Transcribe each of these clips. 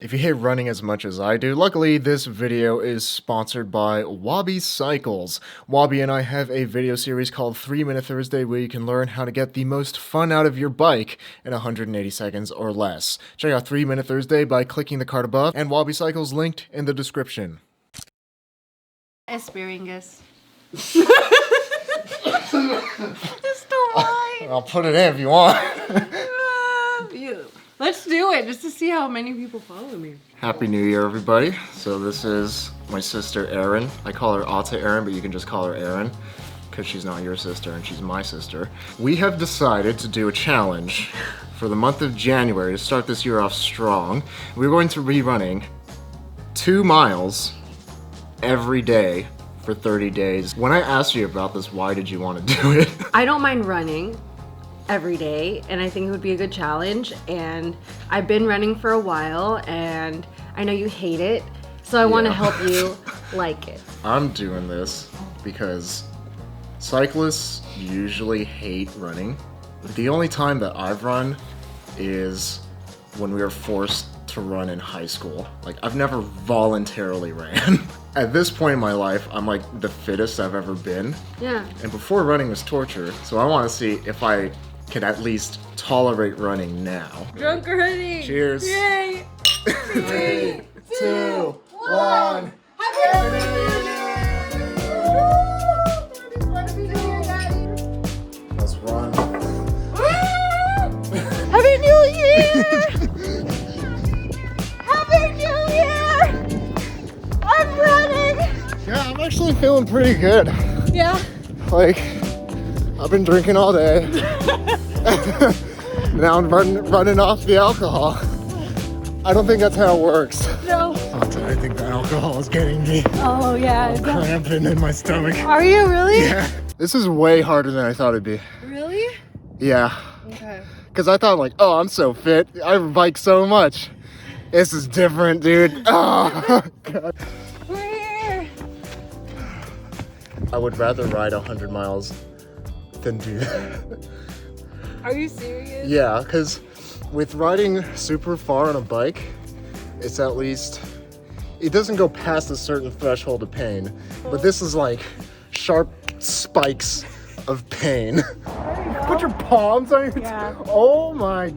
If you hate running as much as I do, luckily this video is sponsored by Robby Cycles. Robby and I have a video series called 3 Minute Thursday where you can learn how to get the most fun out of your bike in 180 seconds or less. Check out 3 Minute Thursday by clicking the card above and Robby Cycles linked in the description. Asparagus. Just don't lie. I'll put it in if you want. Let's do it just to see how many people follow me. Happy New Year, everybody. So this is my sister Erin. I call her Ata Erin, but you can just call her Erin because she's not your sister and she's my sister. We have decided to do a challenge for the month of January to start this year off strong. We're going to be running 2 miles every day for 30 days. When I asked you about this, why did you want to do it? I don't mind running every day, and I think it would be a good challenge, and I've been running for a while and I know you hate it, so I want to help you like it. I'm doing this because cyclists usually hate running. The only time that I've run is when we were forced to run in high school. Like, I've never voluntarily ran. At this point in my life, I'm like the fittest I've ever been. Yeah. And before, running was torture, so I want to see if I can at least tolerate running now. Drunk already. Cheers. Yay. 3, 2, 1. Happy New Year, Daddy. Let's run. Happy New Year. Happy New Year. I'm running. Yeah, I'm actually feeling pretty good. Yeah. Like, I've been drinking all day. Now I'm running off the alcohol. I don't think that's how it works. No. I think the alcohol is getting me. Oh yeah. I'm cramping in my stomach. Are you really? Yeah. This is way harder than I thought it'd be. Really? Yeah. Okay. Because I thought like, oh, I'm so fit. I bike so much. This is different, dude. Oh, God. We're here. I would rather ride 100 miles than do that. Are you serious? Yeah, because with riding super far on a bike, it's at least, it doesn't go past a certain threshold of pain. But this is like sharp spikes of pain. Put your palms on your Oh my.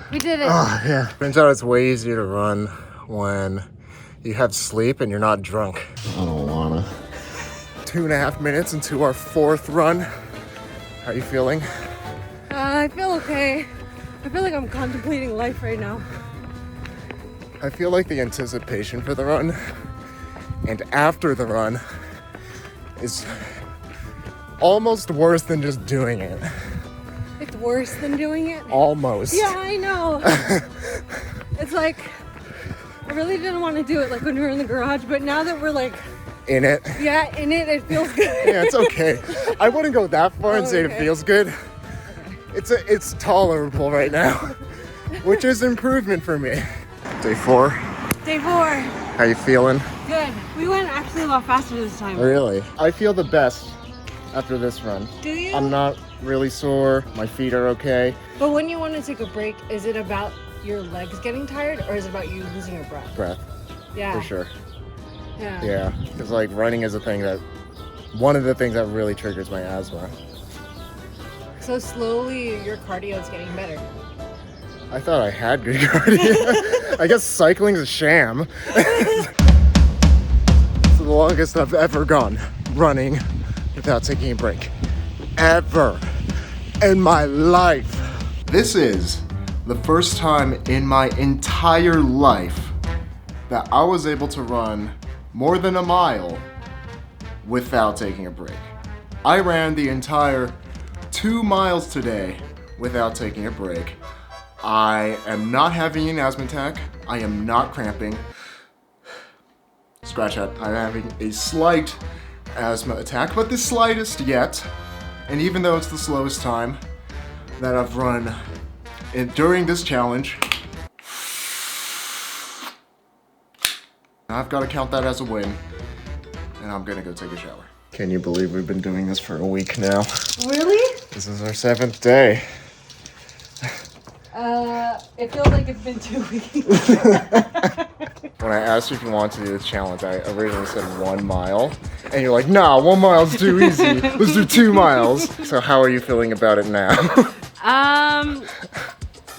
We did it. Oh, yeah. Turns out it's way easier to run when you have sleep and you're not drunk. I don't wanna. 2.5 minutes into our 4th run. How are you feeling? I feel okay. I feel like I'm contemplating life right now. I feel like the anticipation for the run and after the run is almost worse than just doing it. It's worse than doing it? Almost. Yeah, I know. It's like, I really didn't want to do it like when we were in the garage, but now that we're like, In it. yeah, in it, it feels good. Yeah, it's okay. I wouldn't go that far and say okay. it feels good. It's tolerable right now, which is improvement for me. Day 4. Day 4. How you feeling? Good. We went actually a lot faster this time. Really? I feel the best after this run. Do you? I'm not really sore. My feet are okay. But when you want to take a break, is it about your legs getting tired or is it about you losing your breath? Yeah. For sure. Yeah. Yeah, because like running is one of the things that really triggers my asthma. So slowly your cardio is getting better. I thought I had good cardio. I guess cycling's a sham. It's the longest I've ever gone running without taking a break. Ever in my life. This is the first time in my entire life that I was able to run more than a mile without taking a break. I ran the entire 2 miles today without taking a break. I am not having an asthma attack. I am not cramping. Scratch that. I'm having a slight asthma attack, but the slightest yet. And even though it's the slowest time that I've run during this challenge, I've got to count that as a win, and I'm gonna go take a shower. Can you believe we've been doing this for a week now? Really? This is our 7th day. It feels like it's been 2 weeks. When I asked you if you wanted to do the challenge, I originally said 1 mile. And you're like, nah, 1 mile's too easy. Let's do 2 miles. So how are you feeling about it now?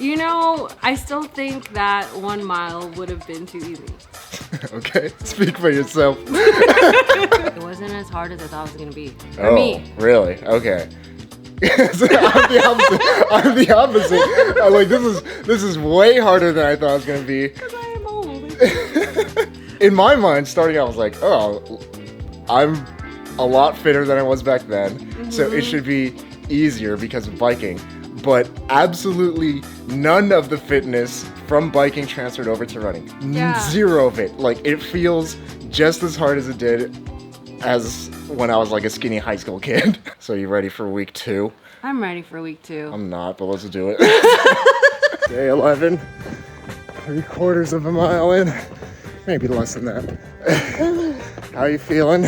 You know, I still think that 1 mile would have been too easy. Okay, speak for yourself. It wasn't as hard as I thought it was gonna be. For me. Really? Okay. So I'm the opposite. I'm like, this is way harder than I thought it was gonna be. Because I am old. In my mind, starting out, I was like, oh, I'm a lot fitter than I was back then, so it should be easier because of biking. But absolutely none of the fitness from biking transferred over to running. Yeah. Zero of it. Like, it feels just as hard as it did as when I was like a skinny high school kid. So you ready for week 2? I'm ready for week 2. I'm not, but let's do it. Day 11, 3/4 of a mile in, maybe less than that. How are you feeling?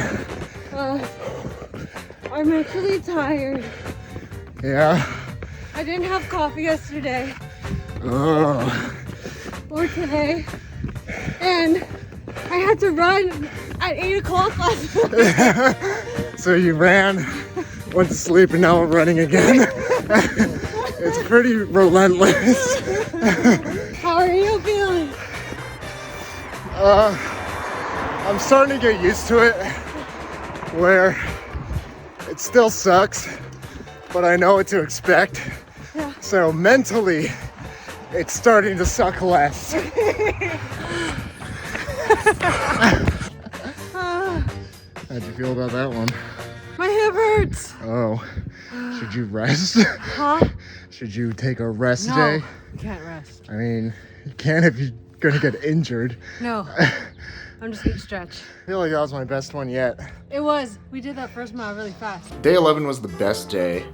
I'm actually tired. Yeah. I didn't have coffee yesterday Oh. or today, and I had to run at 8 o'clock last night. So you ran, went to sleep, and now we're running again. It's pretty relentless. How are you feeling? I'm starting to get used to it, where it still sucks, but I know what to expect. Yeah. So mentally, it's starting to suck less. How'd you feel about that one? My hip hurts. Oh, should you rest? Huh? Should you take a rest No, day? you can't rest. I mean, you can if you're gonna get injured. No, I'm just gonna stretch. I feel like that was my best one yet. It was. We did that first mile really fast. Day 11 was the best day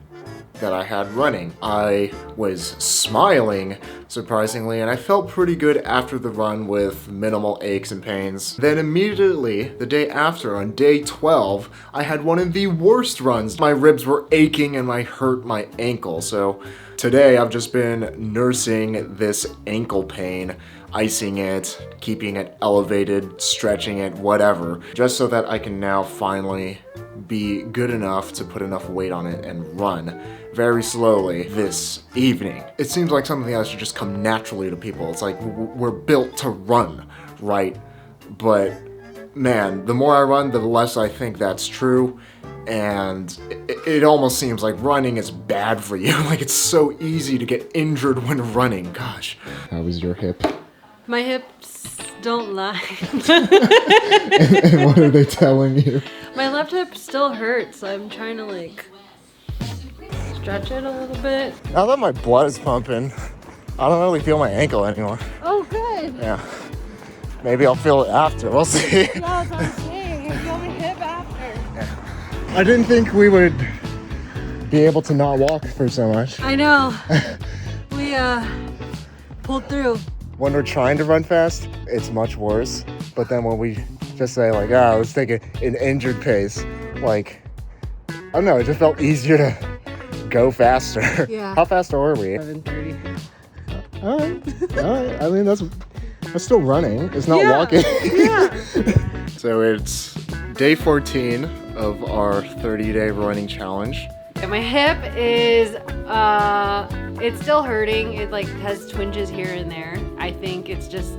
that I had running. I was smiling, surprisingly, and I felt pretty good after the run with minimal aches and pains. Then immediately, the day after, on day 12, I had one of the worst runs. My ribs were aching and I hurt my ankle, so today I've just been nursing this ankle pain, icing it, keeping it elevated, stretching it, whatever, just so that I can now finally be good enough to put enough weight on it and run very slowly this evening. It seems like something that should just come naturally to people. It's like we're built to run, right? But man, the more I run, the less I think that's true. And it almost seems like running is bad for you. Like, it's so easy to get injured when running. Gosh. How was your hip? My hips don't lie. And what are they telling you? My left hip still hurts, so I'm trying to like stretch it a little bit. Now that my blood is pumping, I don't really feel my ankle anymore. Oh, good. Yeah. Maybe I'll feel it after. We'll see. Yeah, that's what I'm saying. I feel my hip after. I didn't think we would be able to not walk for so much. I know. We pulled through. When we're trying to run fast, it's much worse. But then when we just say like, let's take an injured pace, like, I don't know, it just felt easier to go faster. Yeah. How fast are we? 7:30. All right. I mean, that's still running. It's not walking. Yeah. So it's day 14 of our 30-day running challenge. My hip is, it's still hurting. It like has twinges here and there. I think it's just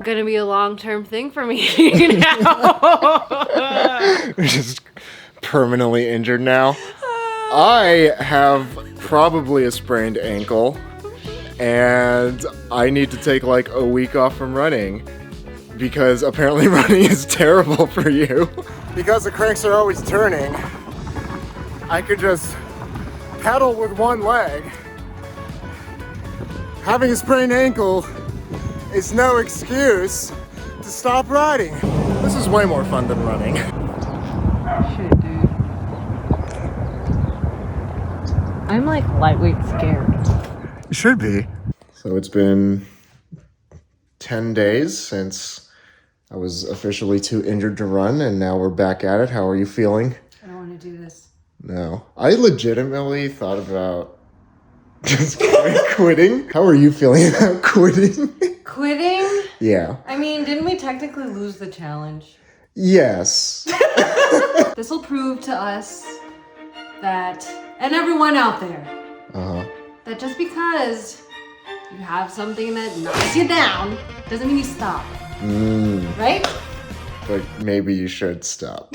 gonna be a long-term thing for me now. You're just permanently injured now. I have probably a sprained ankle, and I need to take like a week off from running because apparently running is terrible for you. Because the cranks are always turning, I could just pedal with one leg. Having a sprained ankle is no excuse to stop riding. This is way more fun than running. Shit, dude. I'm like lightweight scared. It should be. So it's been 10 days since I was officially too injured to run, and now we're back at it. How are you feeling? I don't want to do this. No. I legitimately thought about Just quitting? How are you feeling about quitting? Quitting? Yeah. I mean, didn't we technically lose the challenge? Yes. This will prove to us that, and everyone out there, that just because you have something that knocks you down doesn't mean you stop. Right? But maybe you should stop.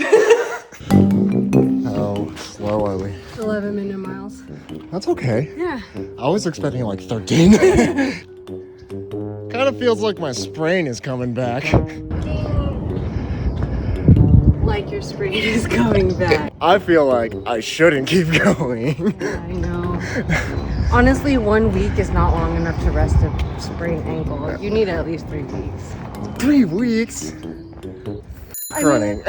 How slow are we? 11-minute miles. That's okay. Yeah. I was expecting like 13. Kind of feels like my sprain is coming back. Like your sprain is coming back. I feel like I shouldn't keep going. I know. Honestly, 1 week is not long enough to rest a sprained ankle. You need at least 3 weeks. 3 weeks? Running.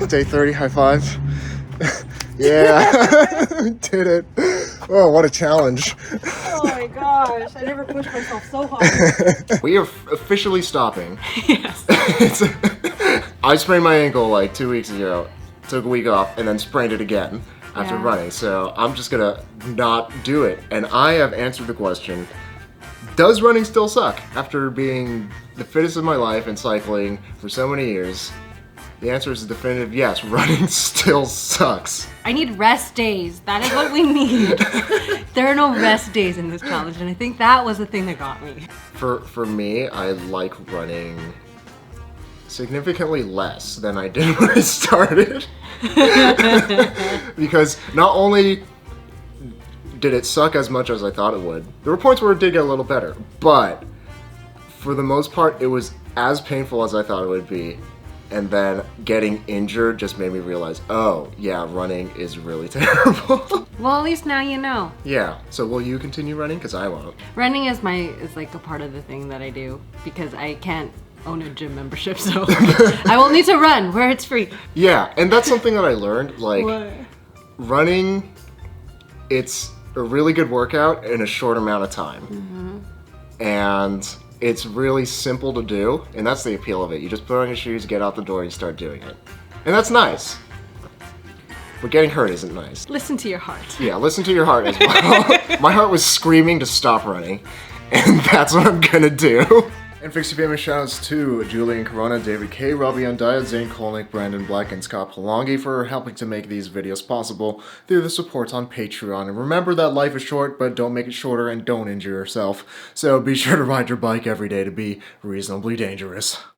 Day 30, high five. Yeah, did it. Oh, what a challenge. Oh my gosh, I never pushed myself so hard. We are officially stopping. Yes. I sprained my ankle like 2 weeks ago, took a week off, and then sprained it again after Yeah. running. So I'm just gonna not do it. And I have answered the question, does running still suck? After being the fittest of my life and cycling for so many years, the answer is a definitive yes, running still sucks. I need rest days. That is what we need. There are no rest days in this challenge, and I think that was the thing that got me. For me, I like running significantly less than I did when I started. Because not only did it suck as much as I thought it would, there were points where it did get a little better, but for the most part, it was as painful as I thought it would be. And then getting injured just made me realize, oh, yeah, running is really terrible. Well, at least now you know. Yeah, so will you continue running? Because I won't. Running is like a part of the thing that I do because I can't own a gym membership, so I will need to run where it's free. Yeah, and that's something that I learned. Like, What? running, it's a really good workout in a short amount of time. And it's really simple to do, and that's the appeal of it. You just put on your shoes, get out the door, you start doing it. And that's nice. But getting hurt isn't nice. Listen to your heart. Yeah, listen to your heart as well. My heart was screaming to stop running, and that's what I'm gonna do. And Fixie Famous shoutouts to Julian Corona, David K, Robby Andaya, Zane Kolnik, Brandon Black, and Scott Palangi for helping to make these videos possible through the support on Patreon. And remember that life is short, but don't make it shorter and don't injure yourself. So be sure to ride your bike every day to be reasonably dangerous.